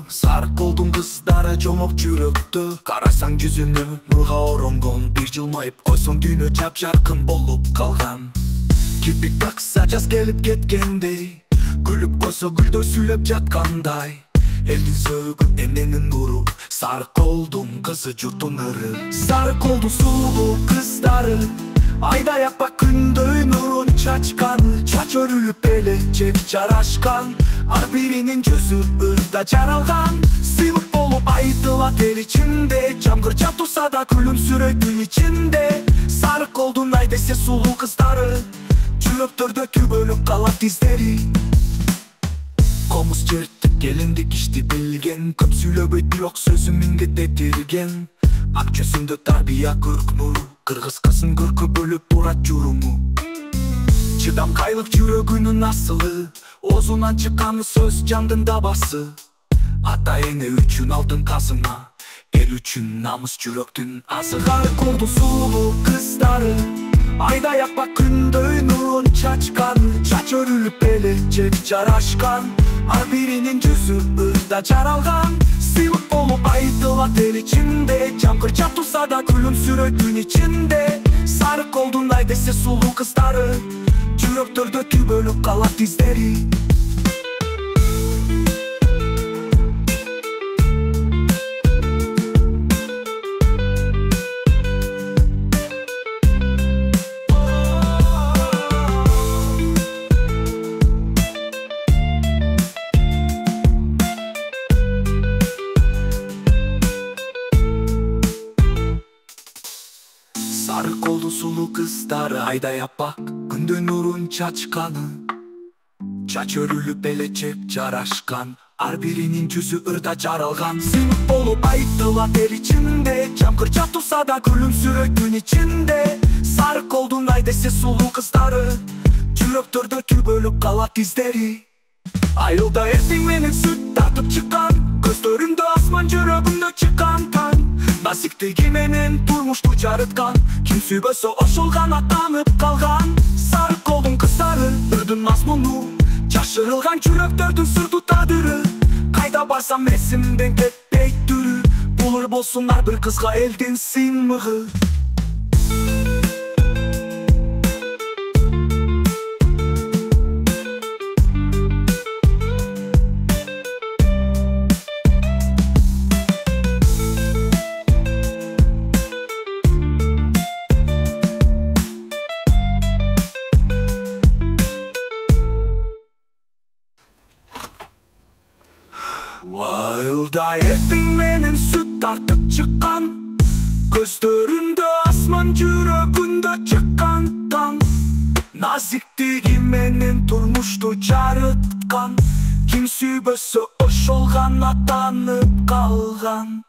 Sarı kolдун кыздары жомок жүрөктө. Карасаң жүзүнө нурга оронгон, бир жылмайып койсоң дүйнө жап-жаркын болуп калган. Кирпик такса жаз келип кеткендей, күлүп койсо гүлдөй сүйлөп жаткандай. Элдин сөгүп эмненин нуру, сары колдун кызы журттун ыры. Сары колдун сулуу кыздары айдай аппак күндөй нурун чачкан. Чач өрүлүп эле жеп жарашкан, ар биринин жүзү ырда жаралган. Сыйлык болуп айтылат эл ичинде, жамгыр жап турса да күлүмсүрөйт түн ичинде. Сары колдун ай десе сулуу кыздары жүрөктөрдө түбөлүп калат издери. Комуз чертип келиндик ишти билген, көп сүйлөбөйт бирок сөзү миңгеттетирген. Ак чөсүндө тарбия көрк нуру, кыргыз кызын көркө бөлүп турат журуму. Чыдамкайлык жүрөгүнүн асылы, оозунан чыкканы сөз жандын дабасы. Ата эне үчүн алтын казына, эл үчүн намыс жүрөктүн азы. Сары колдун сулуу кыздары айдай аппак күндөй нурун чачкан. Чач өрүлүп эле жеп жарашкан, ар биринин жүзү ырда жаралган. Сыйлык болуп айтылат эл ичинде, жамгыр жап турса да күлүмсүрөйт түн ичинде. Сары колдун ай десе сулуу кыздары жүрөктөрдө түбөлүп калат издери. Сары колдун сулуу кыздары айдай аппак күндөй нурун чачканы. Чач өрүлүп эле жеп жарашкан, ар биринин жүзү ырда жаралган. Сыйлык болуп айтылат эл ичинде, жамгыр жап турса да күлүмсүрөйт түн ичинде. Сары колдун ай десе сулуу кыздары жүрөктөрдө түбөлүп калат издери. Айылда эртең менен сүт тартып чыккан, көздөрүндө асман, жүрөгүндө чыккан таң. Насиптиги менен турмушту жарыткан, ким сүйбөсө ошол гана таанып калган. Сары колдун кыздары ырдын мазмуну, жашырылган жүрөктөрдүн сырдуу тадыры. Кайда барсам эсимден кетпейт түрү, булыр болсун ар бир кызга элдин сыймыгы. Айылда эртең менен сүт тартып чыккан, көздөрүндө асман, жүрөгүндө чыккан таң. Назиктиги менен турмушту жарыткан, ким сүйбөсө ошол гана таанып калган.